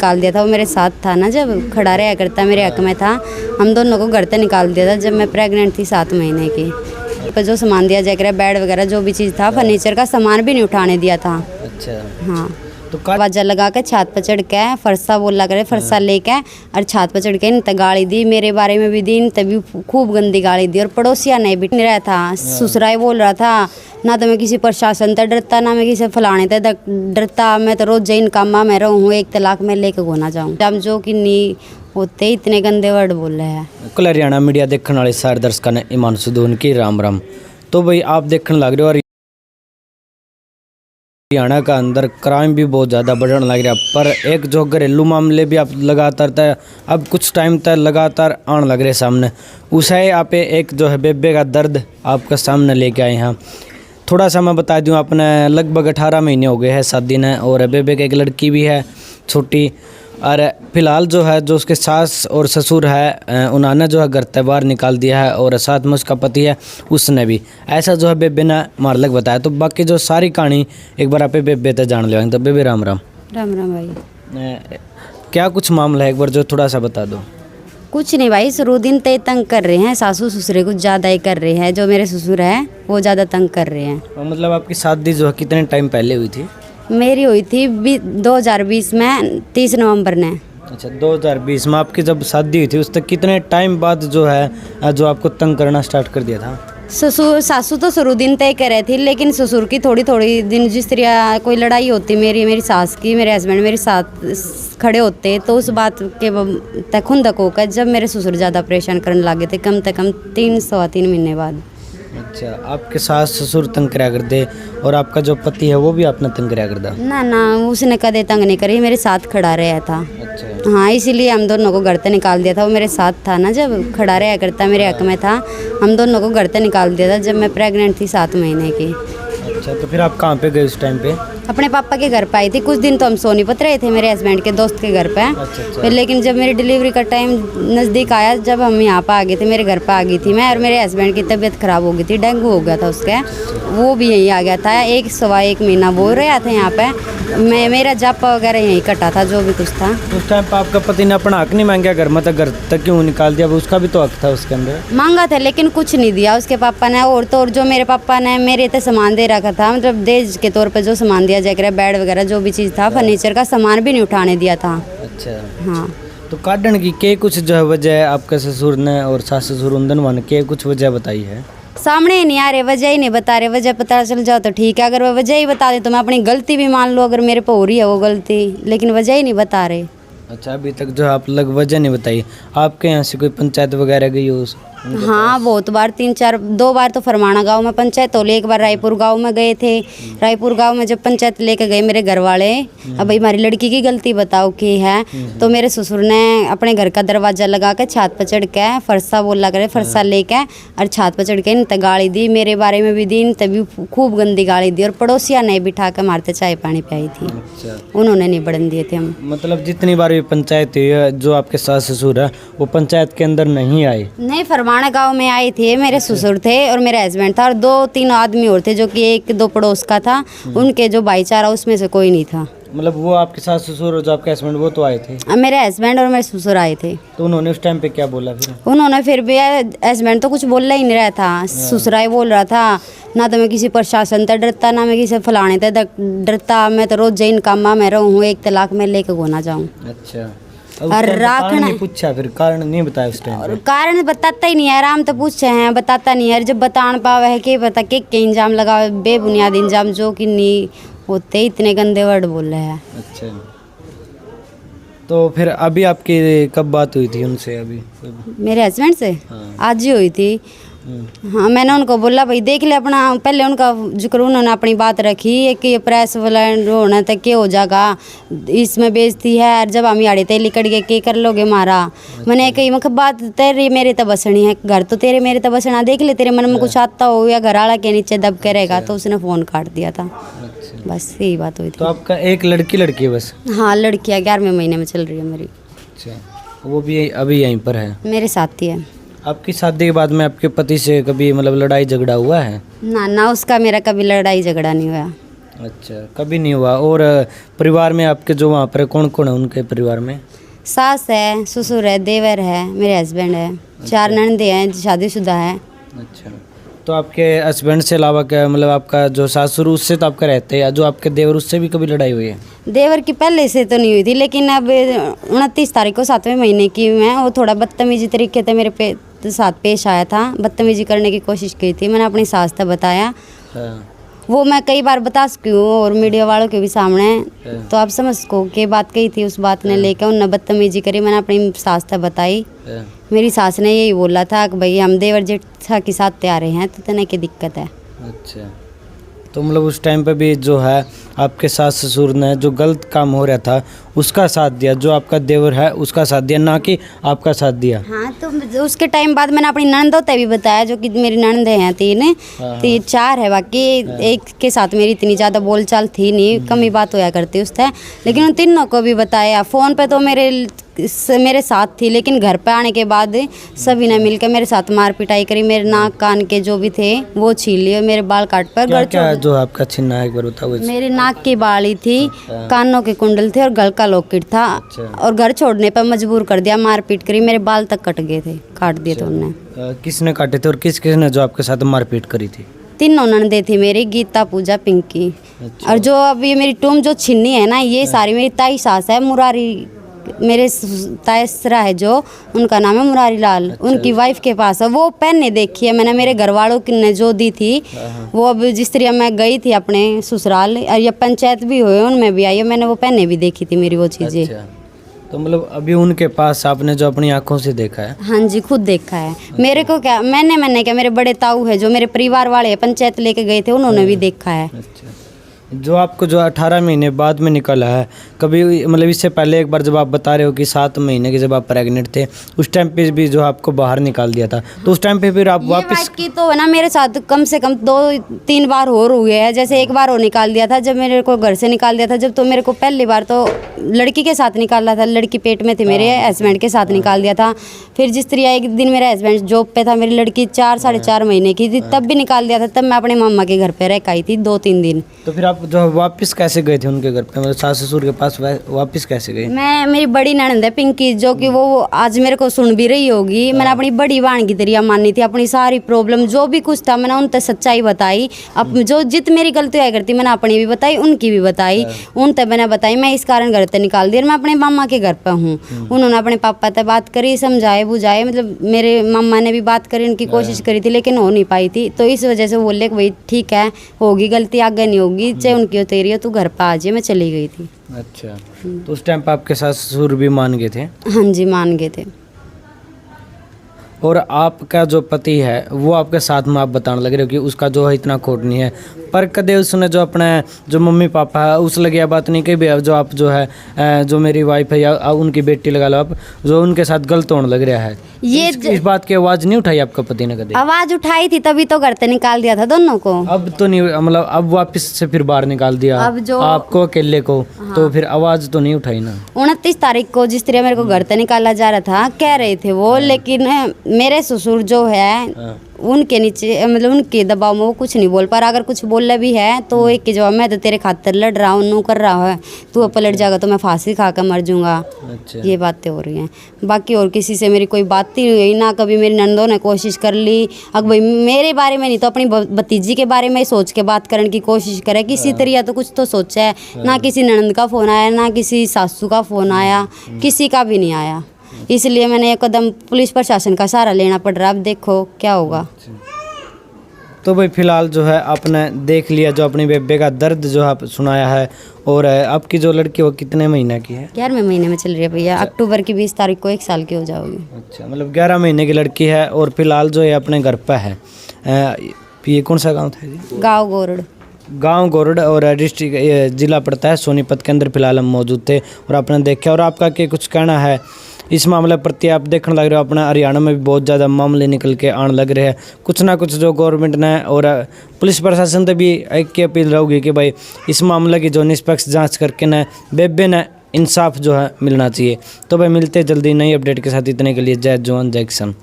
निकाल दिया था। वो मेरे साथ था ना, जब खड़ा रहा करता मेरे हक में था। हम दोनों को घर से निकाल दिया था जब मैं प्रेग्नेंट थी 7 महीने की। पर जो सामान दिया जाकर बेड वगैरह जो भी चीज़ था, फर्नीचर का सामान भी नहीं उठाने दिया था। अच्छा। हाँ, तो आवाजा लगा के छत पर चढ़ के फरसा बोला करे, फरसा लेके और छत पर चढ़ के इन गाली दी, मेरे बारे में भी दी, इन तभी खूब गंदी गाली दी। और पड़ोसिया नहीं भी नहीं रहा था, ससुराई बोल रहा था ना, तो मैं किसी प्रशासन से डरता ना मैं किसी फलाने से डरता। मैं तो रोज जैन कामा में रहूँ, 1 तलाक में लेके घोना जाऊँ। हम जो कि नहीं होते इतने गंदे वर्ड बोल रहे हैं। कल हरियाणा मीडिया देखने वाले सारे दर्शकों ने ईमान सुदून की राम राम। तो भाई आप देखने लग रहे हो और हरियाणा का अंदर क्राइम भी बहुत ज़्यादा बढ़ने लग रहा है, पर एक जो घरेलू मामले भी आप लगातार अब कुछ टाइम तक लगातार आने लग रहे सामने। उसे आप एक जो है बेबे का दर्द आपका सामने लेके आए हैं। थोड़ा सा मैं बता दूं, अपने लगभग 18 महीने हो गए हैं शादी ने, और बेबे की एक लड़की भी है छोटी। और फिलहाल जो है जो उसके सास और ससुर है उन्होंने जो है घर से बाहर निकाल दिया है, और साथ में उसका पति है उसने भी। ऐसा जो है बेबे ने मारलक बताया। तो बाकी जो सारी कहानी एक बार आप बेबे तक जान लेंगे। तो बेबे राम राम। राम राम भाई। क्या कुछ मामला है एक बार जो थोड़ा सा बता दो। कुछ नहीं भाई, शुरू दिन तय तंग कर रहे हैं, सासू ससुरे कुछ ज़्यादा ही कर रहे हैं। जो मेरे ससुर है वो ज़्यादा तंग कर रहे हैं। मतलब आपकी शादी जो है कितने टाइम पहले हुई थी? मेरी हुई थी 2020 में 30 नवंबर ने। अच्छा, 2020 में आपकी जब शादी हुई थी उस तक कितने टाइम बाद जो है जो आपको तंग करना स्टार्ट कर दिया था? ससुर सासू तो शुरू दिन तय करे थी, लेकिन ससुर की थोड़ी थोड़ी दिन जिस तरह कोई लड़ाई होती मेरी सास की, मेरे हस्बैंड मेरे साथ खड़े होते, तो उस बात के तखुन तक होकर जब मेरे ससुर ज़्यादा परेशान करने लगे थे, कम से कम 3 महीने बाद। अच्छा, आपके सास ससुर तंग करा कर दे, और आपका जो पति है वो भी आपने तंग करा कर दा? ना ना, उसने कदे तंग नहीं करी, मेरे साथ खड़ा रहा था। अच्छा। हाँ, इसीलिए हम दोनों को घर से निकाल दिया था। वो मेरे साथ था ना, जब खड़ा रहा करता मेरे हक में था। हम दोनों को घर से निकाल दिया था जब मैं प्रेग्नेंट थी 7 महीने की। अच्छा, तो फिर आप कहाँ पे गए उस टाइम पे? अपने पापा के घर पे आई थी। कुछ दिन तो हम सोनीपत रहे थे मेरे हस्बैंड के दोस्त के घर पे। अच्छा। फिर लेकिन जब मेरी डिलीवरी का टाइम नज़दीक आया, जब हम यहाँ पर आ गए थे, मेरे घर पे आ गई थी मैं, और मेरे हस्बैंड की तबीयत ख़राब हो गई थी, डेंगू हो गया था उसके। वो भी यहीं आ गया था। 1 महीना बोल रहा था यहाँ पे। मेरा जापा वगैरह यहीं कटा था, जो भी कुछ था। उस टाइम पर आपका पति ने अपना हक नहीं मांगा घर में, तो घर तक क्यों निकाल दिया? उसका भी तो हक था उसके अंदर। मांगा था लेकिन कुछ नहीं दिया उसके पापा ने। और तो और जो मेरे पापा ने मेरे ते सामान दे रखा था, मतलब दहेज के तौर पे जो सामान दिया जाकर बेड वगैरह जो भी चीज़ था, फर्नीचर का सामान भी नहीं उठाने दिया था। अच्छा। हाँ, तो काटन की के कुछ जो है वजह आपके ससुर ने और सास ससुर उन के कुछ वजह बताई है? सामने ही नहीं आ रहे, वजह ही नहीं बता रहे। वजह पता चल जाओ तो ठीक है, अगर वो वजह ही बता दे तो मैं अपनी गलती भी मान लो, अगर मेरे पे हो रही है वो गलती, लेकिन वजह ही नहीं बता रहे। अच्छा, अभी तक जो आप लग वजह नहीं बताई। आपके यहाँ से कोई पंचायत वगैरह गई हो? हाँ, बहुत बार, 2 बार तो फरमाना गांव में पंचायत हो ली, 1 बार रायपुर गांव में गए थे। रायपुर गांव में जब पंचायत लेके गए मेरे घर वाले, अब भाई हमारी लड़की की गलती बताओ की है, तो मेरे ससुर ने अपने घर का दरवाजा लगा के छत पर चढ़ के फरसा बोला करे, फरसा लेके और छत पर चढ़ के इन गाली दी, मेरे बारे में भी दी, इन तभी खूब गंदी गाली दी। और पड़ोसिया ने बिठा के मारते चाय पानी पिलाई थी। अच्छा। उन्होंने नहीं बढ़न दिए थे हम। मतलब जितनी बार भी पंचायत हुई है, जो आपके सास ससुर है वो पंचायत के अंदर नहीं आए? नहीं, फरमाना गांव में आए थे। मेरे ससुर थे और मेरा हस्बैंड था, और 2-3 आदमी और थे, जो कि 1-2 पड़ोस का था। उनके जो भाईचारा उसमें से कोई नहीं था। मतलब वो आपके सास ससुर और जो आपके हस्बैंड वो तो आए थे? अब मेरे हस्बैंड और मेरे ससुर आए थे। तो उन्होंने उस टाइम पे क्या बोला फिर? उन्होंने फिर भी, हस्बैंड तो कुछ बोलना ही नहीं रहा था, ससुराई बोल रहा था ना, तो मैं किसी प्रशासन से डरता ना मैं किसी फलाने से डरता। मैं तो रोज जैन कामा में रहूँ, 1 तलाक में लेके घोना जाऊँ। अच्छा। और राखना नहीं पूछा फिर? कारण नहीं बताया उस टाइम? और कारण बताता ही नहीं है, आराम तो पूछे हैं, बताता नहीं है। जब बतान पावे है कि पता के इंजाम लगा, बेबुनियाद इंजाम जो कि नहीं होते, इतने गंदे वर्ड बोल रहे हैं। अच्छा, तो फिर अभी आपकी कब बात हुई थी उनसे? अभी मेरे हस्बैंड से हाँ। आज ही हुई थी। हाँ, मैंने उनको बोला भाई देख ले अपना, पहले उनका जिक्र उन्होंने अपनी बात रखी है कि प्रेस वाला होना तक के हो जाएगा, इसमें बेइज्जती है, और जब हम आड़े ते लिकड़ गए के कर लोगे मारा। मैंने कही मैं बात तेरी मेरे तो बसनी है, घर तो तेरे मेरे तो बसना, देख ले तेरे मन में कुछ आता हो या घर वाला के नीचे दब के रहेगा। तो उसने फ़ोन काट दिया था। बस यही बात हुई थी। तो आपका एक लड़की है बस? हाँ, लड़कियाँ 11वें महीने में चल रही है मेरी। अच्छा, वो भी अभी यहीं पर है? मेरे साथ ही है। आपकी शादी के बाद में आपके पति से कभी मतलब लड़ाई झगड़ा हुआ है? ना ना, उसका मेरा कभी लड़ाई झगड़ा नहीं हुआ। अच्छा, कभी नहीं हुआ। और परिवार में आपके जो वहाँ पर कौन कौन है उनके परिवार में? सास है, ससुर है, देवर है, मेरे हस्बैंड है, 4 ननदे हैं, शादीशुदा है। अच्छा, तो आपके हस्बैंड से अलावा क्या मतलब आपका जो सासुर उससे तो आपका रहते हैं, या जो आपके देवर उससे भी कभी लड़ाई हुई है? देवर की पहले से तो नहीं हुई थी, लेकिन अब 29 तारीख को 7वें महीने की मैं, वो थोड़ा बदतमीजी तरीके से मेरे साथ पेश आया था, बदतमीजी करने की कोशिश की थी। मैंने अपनी सास तक बताया, हाँ, वो मैं कई बार बता चुकी हूँ और मीडिया वालों के भी सामने, तो आप समझ सको कि बात कही थी, उस बात ने लेकर उन्होंने बदतमीजी करी। मैंने अपनी सास तक बताई, हाँ। मेरी सास ने यही बोला था कि भाई हम देवर जेठा के साथ तैयार हैं, तो तने की दिक्कत है। अच्छा, तो मतलब उस टाइम पे भी जो है आपके सास ससुर ने जो गलत काम हो रहा था उसका साथ दिया, जो आपका देवर है उसका साथ दिया, ना कि आपका साथ दिया? हाँ, तो उसके टाइम बाद मैंने अपनी ननदों तक भी बताया, जो कि मेरी ननदें हैं 3, 4 है बाकी, एक के साथ मेरी इतनी ज़्यादा बोलचाल थी नहीं, कम ही बात होया करती उससे, लेकिन उन तीनों को भी बताया। फ़ोन पे तो मेरे साथ थी, लेकिन घर पे आने के बाद सभी ने मिलकर मेरे साथ मार पिटाई करी, मेरे नाक कान के जो भी थे वो छीन लिए, मेरे बाल काट पर क्या क्या जो आपका छीना है एक बार बताओ। मेरे नाक की बाली थी, कानों के कुंडल थे और गल का लॉकेट था। और घर छोड़ने पर मजबूर कर दिया, मारपीट करी, मेरे बाल तक कट गए थे, काट दिए थे उन्होंने। किसने काटे थे और किस किसने जो आपके साथ मारपीट करी थी? 3 ननदें थी मेरी, गीता, पूजा, पिंकी। और जो अब ये मेरी टूम जो छिन्नी है ना, ये सारी मेरी ताई सास है, मुरारी, मेरे तायसरा है जो, उनका नाम है मुरारी लाल, उनकी वाइफ के पास है। वो पहनने देखी है मैंने, मेरे घर वालों ने जो दी थी वो, अब जिस तरह मैं गई थी अपने ससुराल, और ये पंचायत भी हुए उनमें भी आई है, मैंने वो पहने भी देखी थी मेरी वो चीज़ें। अच्छा, तो मतलब अभी उनके पास आपने जो अपनी आंखों से देखा है? हाँ जी, खुद देखा है। मेरे को क्या, मैंने क्या, मेरे बड़े ताऊ है जो मेरे परिवार वाले पंचायत लेके गए थे, उन्होंने भी देखा है। अच्छा, जो आपको जो 18 महीने बाद में निकला है, कभी मतलब इससे पहले एक बार जब आप बता रहे हो कि 7 महीने के जब आप प्रेग्नेंट थे, उस टाइम पे भी जो आपको बाहर निकाल दिया था, तो उस टाइम पे फिर आप वापस की तो है ना, मेरे साथ कम से कम 2-3 बार और हुए हैं। जैसे एक बार वो निकाल दिया था जब मेरे को घर से निकाल दिया था, जब तो मेरे को पहली बार तो लड़की के साथ निकाला था, लड़की पेट में थी मेरे, हस्बैंड के साथ निकाल दिया था। फिर जिस तरह एक दिन मेरा हस्बैंड जॉब पे था, मेरी लड़की 4-4.5 महीने की थी, तब भी निकाल दिया था। तब मैं अपने मामा के घर पे रह आई थी 2-3 दिन। तो फिर आप जो वापस कैसे गए थे उनके घर पे, मतलब सास ससुर के पास वापस कैसे गए? मैं, मेरी बड़ी ननद है पिंकी, जो कि वो आज मेरे को सुन भी रही होगी, मैंने अपनी बड़ी बहन की तरह मानी थी, अपनी सारी प्रॉब्लम जो भी कुछ था मैंने उन तक सच्चाई बताई। अब जो जित मेरी गलती हुआ करती मैंने अपनी भी बताई, उनकी भी बताई, उन तक मैंने बताई मैं इस कारण घर से निकाल दिया, मैं अपने मामा के घर पर हूँ। उन्होंने अपने पापा तक बात करी, समझाए बुझाए, मतलब मेरे मामा ने भी बात करी, उनकी कोशिश करी थी, लेकिन हो नहीं पाई थी। तो इस वजह से बोले कि भाई ठीक है, होगी गलती, आगे नहीं होगी, चाहे उनकी हो तेरी हो, तू घर पर आ जाए। मैं चली गई थी। अच्छा, तो उस टाइम पर आपके सास ससुर भी मान गए थे? हाँ जी, मान गए थे। और आपका जो पति है वो आपके साथ में आप बताने लग रहे हो कि उसका जो है इतना खोट नहीं है, पर कदे उसने जो अपने जो मम्मी पापा है उस लगे बात नहीं कही भी, जो आप जो है जो मेरी वाइफ है या उनकी बेटी लगा लो आप, जो उनके साथ गलत होने लग रहा है, ये इस बात की आवाज़ नहीं उठाई आपका पति ने कभी? आवाज़ उठाई थी, तभी तो घर से निकाल दिया था दोनों को। अब तो नहीं, मतलब अब वापस से फिर बाहर निकाल दिया अब जो आपको अकेले को। हाँ। तो फिर आवाज़ तो नहीं उठाई ना? 29 तारीख को जिस तरह मेरे को घर से निकाला जा रहा था, कह रहे थे वो, लेकिन मेरे ससुर जो है उनके नीचे, मतलब उनके दबाव में वो कुछ नहीं बोल पा रहा। अगर कुछ बोल रहा भी है तो एक के जवाब, मैं तो तेरे खातर लड़ रहा हूँ, नू कर रहा है, तू पलट जाएगा तो मैं फांसी खा कर मर जाऊँगा। अच्छा। ये बातें हो रही हैं, बाकी और किसी से मेरी कोई बात ही नहीं हुई ना। कभी मेरी नंदों ने कोशिश कर ली, अब भाई मेरे बारे में नहीं तो अपनी भतीजी के बारे में सोच के बात करने की कोशिश करे, किसी तरह तो कुछ तो सोचा है ना। किसी ननद का फ़ोन आया, ना किसी सासू का फ़ोन आया, किसी का भी नहीं आया। इसलिए मैंने एक कदम पुलिस प्रशासन का सहारा लेना पड़ रहा। अब देखो क्या होगा। तो भाई फिलहाल जो है आपने देख लिया जो अपनी बेबे का दर्द जो आप सुनाया है। और आपकी जो लड़की वो कितने महीने की है? 11वें महीने में चल रही है भैया। अक्टूबर की 20 तारीख को 1 साल की हो जाओगी। अच्छा, मतलब 11 महीने की लड़की है और फिलहाल जो है अपने घर पर है। ये कौन सा गाँव था जी? गाँव गोरड़। गांव गोरड़ और डिस्ट्रिक्ट जिला पड़ता है सोनीपत के अंदर। फिलहाल हम मौजूद थे और आपने देखा। और आपका क्या कुछ कहना है इस मामले प्रति? आप देखने लग रहे हो अपना हरियाणा में भी बहुत ज़्यादा मामले निकल के आने लग रहे हैं। कुछ ना कुछ जो गवर्नमेंट ने और पुलिस प्रशासन से भी एक की अपील रहेगी कि भाई इस मामले की जो निष्पक्ष जांच करके न बेबे ने इंसाफ जो है मिलना चाहिए। तो भाई मिलते जल्दी नई अपडेट के साथ। इतने के लिए जय जवान जय किसान।